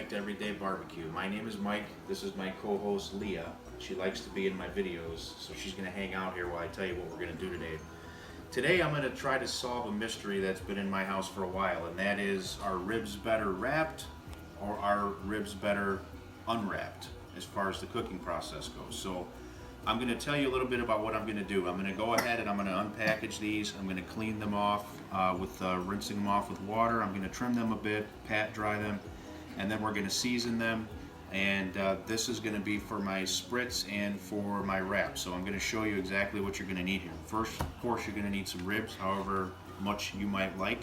back to Everyday Barbecue. My name is Mike. This is my co-host Leah. She likes to be in my videos, so she's going to hang out here while I tell you what we're going to do today. Today I'm going to try to solve a mystery that's been in my house for a while, and that is, are ribs better wrapped or are ribs better unwrapped as far as the cooking process goes? So I'm going to tell you a little bit about what I'm going to do. I'm going to go ahead and I'm going to unpackage these. I'm going to clean them off with rinsing them off with water. I'm going to trim them a bit, pat dry them, and then we're going to season them. And this is going to be for my spritz and for my wrap. So I'm going to show you exactly what you're going to need here. First, of course, you're going to need some ribs, however much you might like.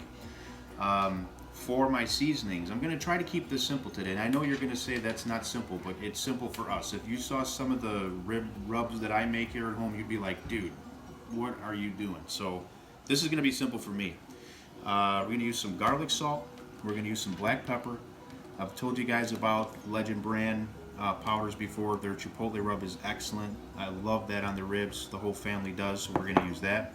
For my seasonings, I'm going to try to keep this simple today. And I know you're going to say that's not simple, but it's simple for us. If you saw some of the rib rubs that I make here at home, you'd be like, dude, what are you doing? So this is going to be simple for me. We're going to use some garlic salt. We're going to use some black pepper. I've told you guys about Legend Brand powders before. Their Chipotle rub is excellent. I love that on the ribs. The whole family does, so we're going to use that.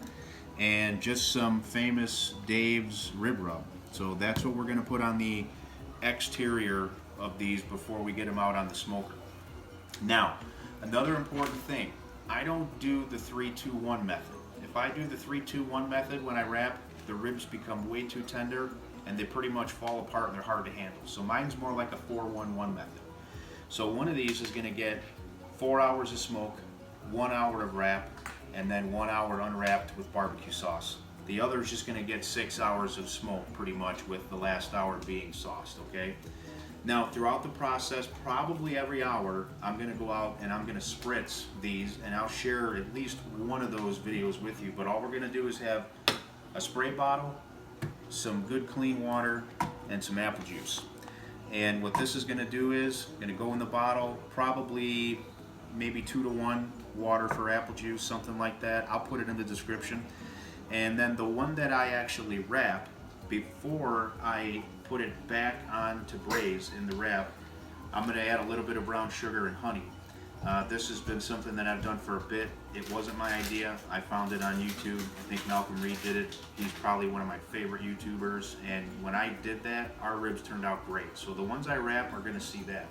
And just some famous Dave's rib rub. So that's what we're going to put on the exterior of these before we get them out on the smoker. Now, another important thing, I don't do the 3-2-1 method. If I do the 3-2-1 method when I wrap, the ribs become way too tender and they pretty much fall apart and they're hard to handle. So mine's more like a 4-1-1 method. So one of these is going to get 4 hours of smoke, 1 hour of wrap, and then 1 hour unwrapped with barbecue sauce. The other is just going to get 6 hours of smoke pretty much, with the last hour being sauced, okay? Now throughout the process, probably every hour, I'm going to go out and I'm going to spritz these, and I'll share at least one of those videos with you. But all we're going to do is have a spray bottle, some good clean water, and some apple juice. And what this is going to do is going to go in the bottle, probably maybe 2-to-1 water for apple juice, something like that. I'll put it in the description. And then the one that I actually wrap, before I put it back on to braise in the wrap, I'm going to add a little bit of brown sugar and honey. This has been something that I've done for a bit. It wasn't my idea. I found it on YouTube. I think Malcolm Reed did it. He's probably one of my favorite YouTubers. And when I did that, our ribs turned out great. So the ones I wrap are going to see that.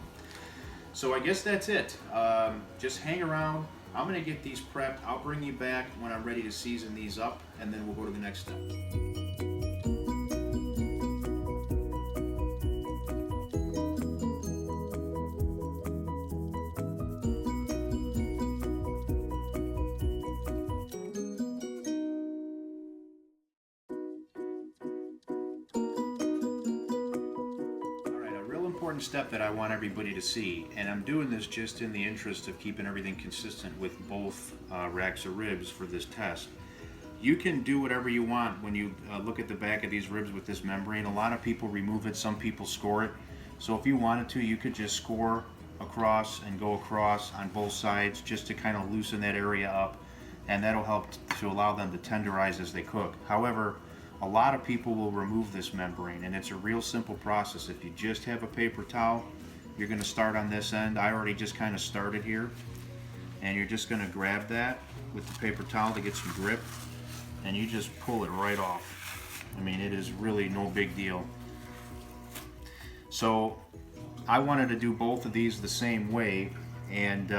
So I guess that's it. Just hang around. I'm going to get these prepped. I'll bring you back when I'm ready to season these up, and then we'll go to the next step. Important step that I want everybody to see, and I'm doing this just in the interest of keeping everything consistent with both racks of ribs for this test. You can do whatever you want when you look at the back of these ribs with this membrane. A lot of people remove it, some people score it. So if you wanted to, you could just score across and go across on both sides just to kind of loosen that area up, and that'll help to allow them to tenderize as they cook. However, a lot of people will remove this membrane, and it's a real simple process. If you just have a paper towel, you're going to start on this end. I already just kind of started here, and you're just going to grab that with the paper towel to get some grip, and you just pull it right off. I mean, it is really no big deal. So I wanted to do both of these the same way, and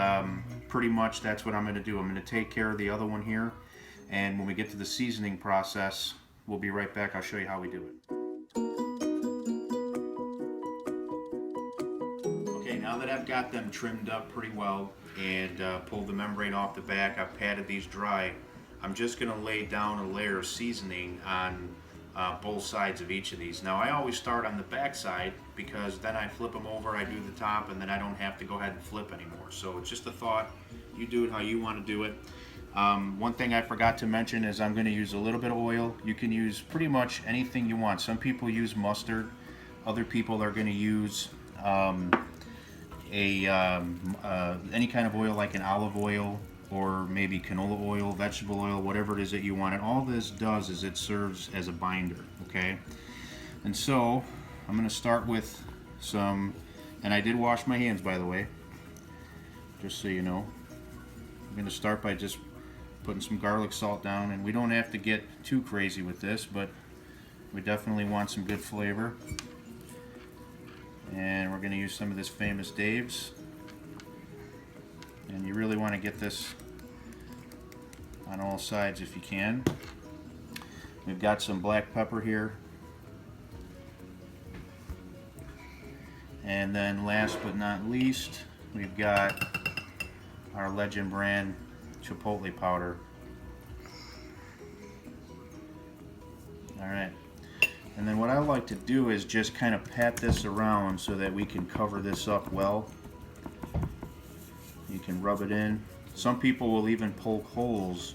pretty much that's what I'm going to do. I'm going to take care of the other one here, and when we get to the seasoning process, we'll be right back. I'll show you how we do it. Okay, now that I've got them trimmed up pretty well and pulled the membrane off the back, I've patted these dry, I'm just going to lay down a layer of seasoning on both sides of each of these. Now I always start on the back side because then I flip them over, I do the top, and then I don't have to go ahead and flip anymore. So it's just a thought. You do it how you want to do it. One thing I forgot to mention is I'm going to use a little bit of oil. You can use pretty much anything you want. Some people use mustard. Other people are going to use any kind of oil, like an olive oil or maybe canola oil, vegetable oil, whatever it is that you want. And all this does is it serves as a binder, okay? And so I'm going to start with some, and I did wash my hands, by the way, just so you know. I'm going to start by just putting some garlic salt down, and we don't have to get too crazy with this, but we definitely want some good flavor. And we're going to use some of this Famous Dave's. And you really want to get this on all sides if you can. We've got some black pepper here. And then last but not least, we've got our Legend Brand Chipotle Powder. Alright. And then what I like to do is just kind of pat this around so that we can cover this up well. You can rub it in. Some people will even poke holes,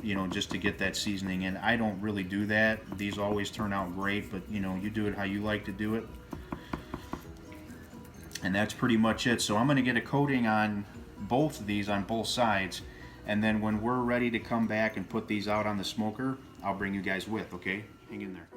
you know, just to get that seasoning in. I don't really do that. These always turn out great, but you know, you do it how you like to do it. And that's pretty much it. So I'm going to get a coating on both of these on both sides, and then when we're ready to come back and put these out on the smoker, I'll bring you guys with, okay? Hang in there.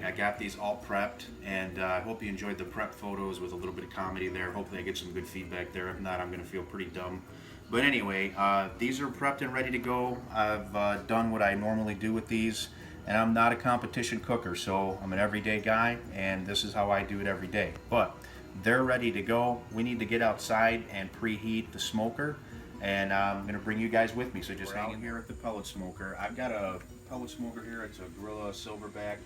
I got these all prepped, and I hope you enjoyed the prep photos with a little bit of comedy there. Hopefully I get some good feedback there. If not, I'm going to feel pretty dumb. But anyway, these are prepped and ready to go. I've done what I normally do with these, and I'm not a competition cooker, so I'm an everyday guy, and this is how I do it every day. But they're ready to go. We need to get outside and preheat the smoker, and I'm going to bring you guys with me, so just hang in here at the pellet smoker. I've got a pellet smoker here. It's a Gorilla Silverback.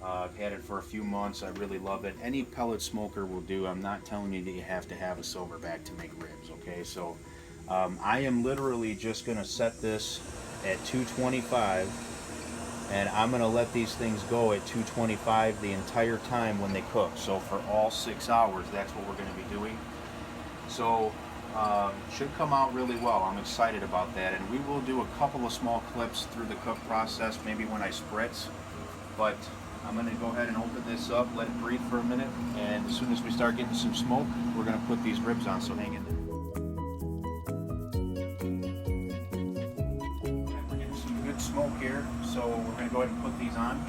I've had it for a few months. I really love it. Any pellet smoker will do. I'm not telling you that you have to have a Silverback to make ribs, okay? So I am literally just going to set this at 225, and I'm going to let these things go at 225 the entire time when they cook. So for all 6 hours, that's what we're going to be doing. So should come out really well. I'm excited about that, and we will do a couple of small clips through the cook process, maybe when I spritz, but I'm going to go ahead and open this up, let it breathe for a minute, and as soon as we start getting some smoke, we're going to put these ribs on, so hang in there. And we're getting some good smoke here, so we're going to go ahead and put these on.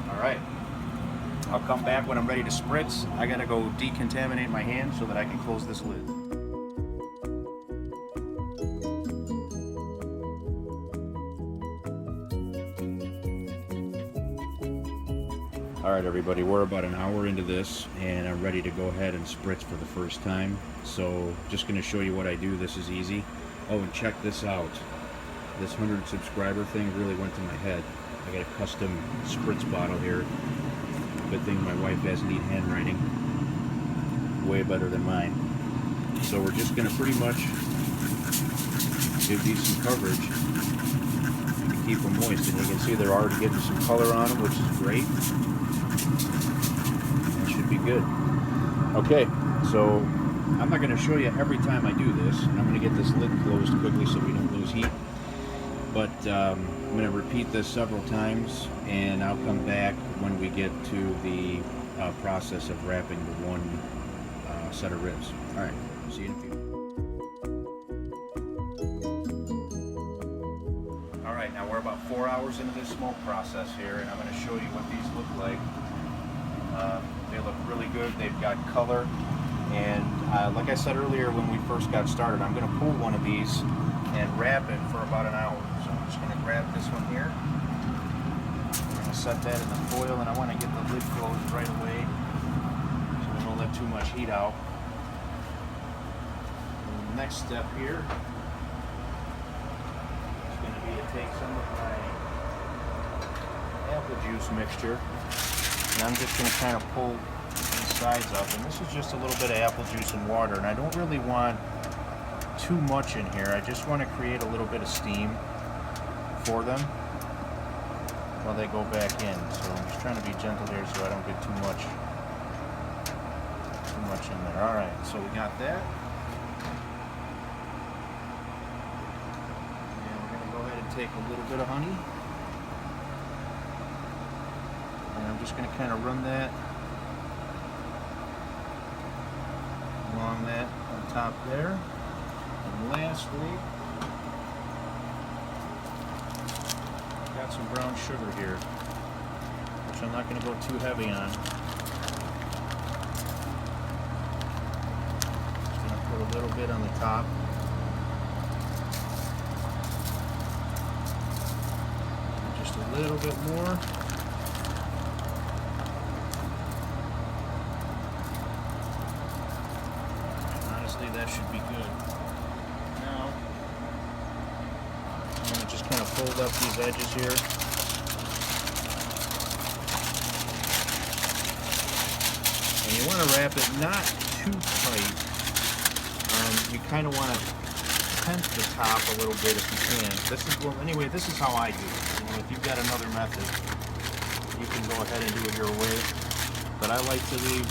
Alright, I'll come back when I'm ready to spritz. I gotta go decontaminate my hand so that I can close this lid. Alright everybody, we're about an hour into this and I'm ready to go ahead and spritz for the first time. So just gonna show you what I do. This is easy. Oh, and check this out. This 100 subscriber thing really went to my head. I got a custom spritz bottle here. Good thing my wife has neat handwriting. Way better than mine. So we're just going to pretty much give these some coverage to keep them moist. And you can see they're already getting some color on them, which is great. That should be good. Okay, so I'm not going to show you every time I do this. I'm going to get this lid closed quickly so we don't lose heat. But I'm going to repeat this several times, and I'll come back when we get to the process of wrapping the one set of ribs. All right, see you in a few. All right, now we're about 4 hours into this smoke process here, and I'm going to show you what these look like. They look really good. They've got color, and like I said earlier when we first got started, I'm going to pull one of these and wrap it for about an hour. So I'm just going to grab this one here. I'm going to set that in the foil, and I want to get the lid closed right away so we don't let too much heat out. And the next step here is going to be to take some of my apple juice mixture, and I'm just going to kind of pull the sides up. And this is just a little bit of apple juice and water, and I don't really want too much in here. I just want to create a little bit of steam for them. while they go back in. So I'm just trying to be gentle here so I don't get too much in there. All right, so we got that. And we're gonna go ahead and take a little bit of honey. And I'm just gonna kind of run that along that on top there. And lastly, I've got some brown sugar here, which I'm not going to go too heavy on. Just going to put a little bit on the top. And just a little bit more. Honestly, that should be good. Now, I'm going to just kind of fold up these edges here. And you want to wrap it not too tight. You kind of want to tent the top a little bit if you can. Anyway, this is how I do it. You know, if you've got another method, you can go ahead and do it your way. But I like to leave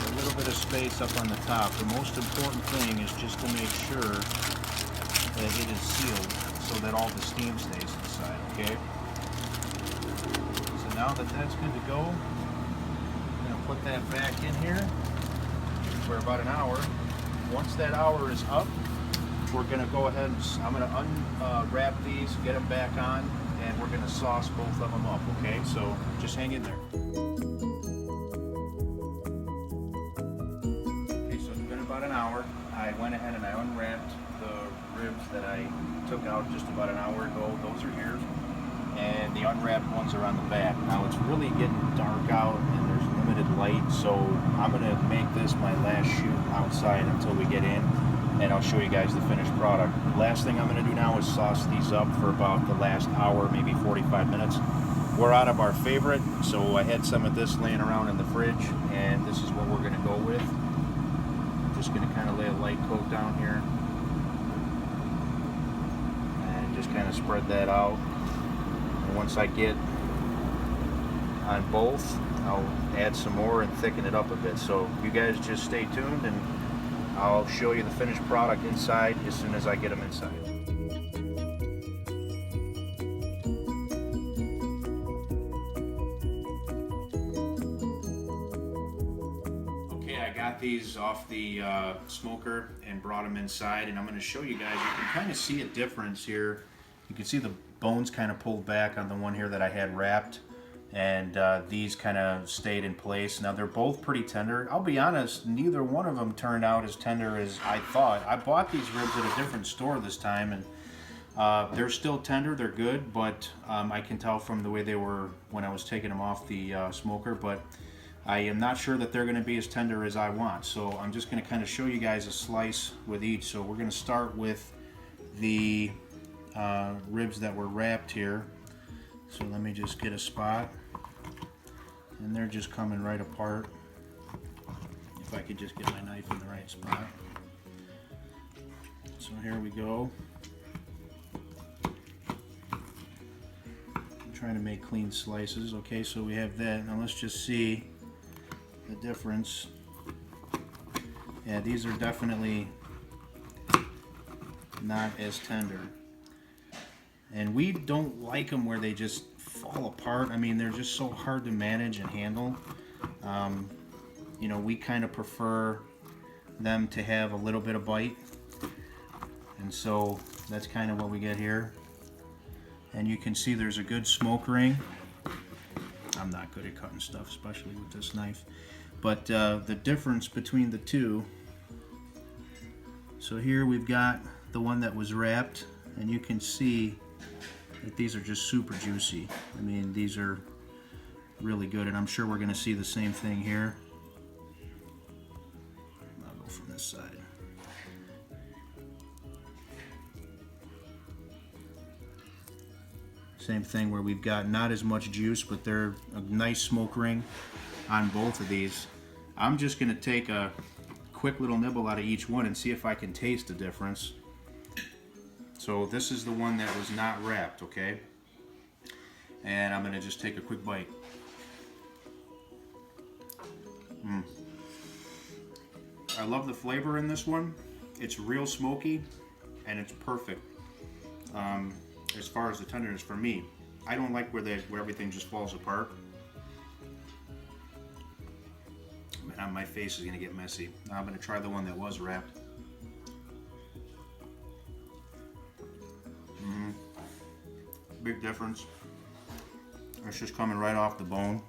a little bit of space up on the top. The most important thing is just to make sure that it is sealed so that all the steam stays inside, okay? So now that that's good to go, I'm going to put that back in here for about an hour. Once that hour is up, we're going to go ahead and I'm going to unwrap these, get them back on, and we're going to sauce both of them up, okay? So just hang in there. Okay, so it's been about an hour. I went ahead and I unwrapped the ribs that I took out just about an hour ago. Those are here, and the unwrapped ones are on the back. Now it's really getting dark out and there's limited light, so I'm going to make this my last shoot outside until we get in, and I'll show you guys the finished product. Last thing I'm going to do now is sauce these up for about the last hour, maybe 45 minutes. We're out of our favorite, so I had some of this laying around in the fridge, and this is what we're going to go with. I'm just going to kind of lay a light coat down here and just kind of spread that out. And once I get on both, I'll add some more and thicken it up a bit. So you guys just stay tuned, and I'll show you the finished product inside as soon as I get them inside. Okay, I got these off the smoker and brought them inside, and I'm going to show you guys. You can kind of see a difference here. You can see the bones kind of pulled back on the one here that I had wrapped, and these kind of stayed in place. Now they're both pretty tender. I'll be honest, neither one of them turned out as tender as I thought. I bought these ribs at a different store this time, and they're still tender, they're good, but I can tell from the way they were when I was taking them off the smoker, but I am not sure that they're going to be as tender as I want. So I'm just going to kind of show you guys a slice with each. So we're going to start with the ribs that were wrapped here. So let me just get a spot, and they're just coming right apart. If I could just get my knife in the right spot. So here we go. I'm trying to make clean slices. Okay, so we have that. Now let's just see the difference. Yeah, these are definitely not as tender. And we don't like them where they just fall apart. I mean, they're just so hard to manage and handle. You know, we kind of prefer them to have a little bit of bite. And so that's kind of what we get here. And you can see there's a good smoke ring. I'm not good at cutting stuff, especially with this knife. But the difference between the two. So here we've got the one that was wrapped, and you can see that these are just super juicy. I mean, these are really good, and I'm sure we're going to see the same thing here. I'll go from this side. Same thing where we've got not as much juice, but they're a nice smoke ring on both of these. I'm just going to take a quick little nibble out of each one and see if I can taste the difference. So this is the one that was not wrapped, okay? and I'm gonna just take a quick bite. I love the flavor in this one. It's real smoky and it's perfect. As far as the tenderness for me, I don't like where everything just falls apart. Man, my face is gonna get messy. Now I'm gonna try the one that was wrapped. Big difference. It's just coming right off the bone.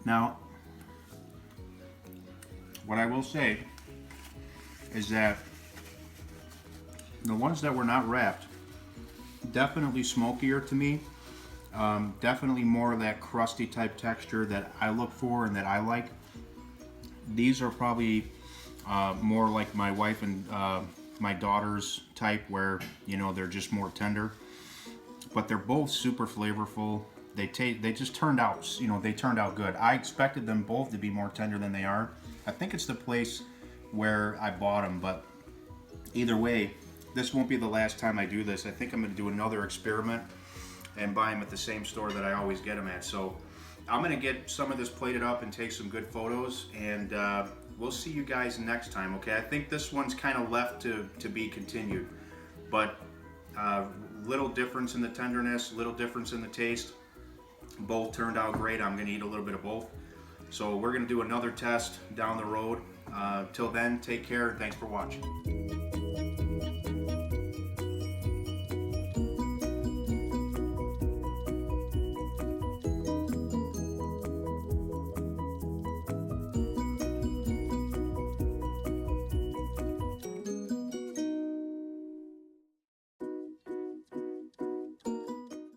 Now, what I will say is that the ones that were not wrapped, definitely smokier to me. Definitely more of that crusty type texture that I look for and that I like. These are probably more like my wife and my daughter's type, where you know they're just more tender. But they're both super flavorful. They just turned out, you know, they turned out good. I expected them both to be more tender than they are. I think it's the place where I bought them, but either way, this won't be the last time I do this. I think I'm going to do another experiment and buy them at the same store that I always get them at. So I'm going to get some of this plated up and take some good photos, and we'll see you guys next time, okay? I think this one's kind of left to be continued, but little difference in the tenderness, little difference in the taste. Both turned out great. I'm going to eat a little bit of both. So we're going to do another test down the road. Till then, take care and thanks for watching.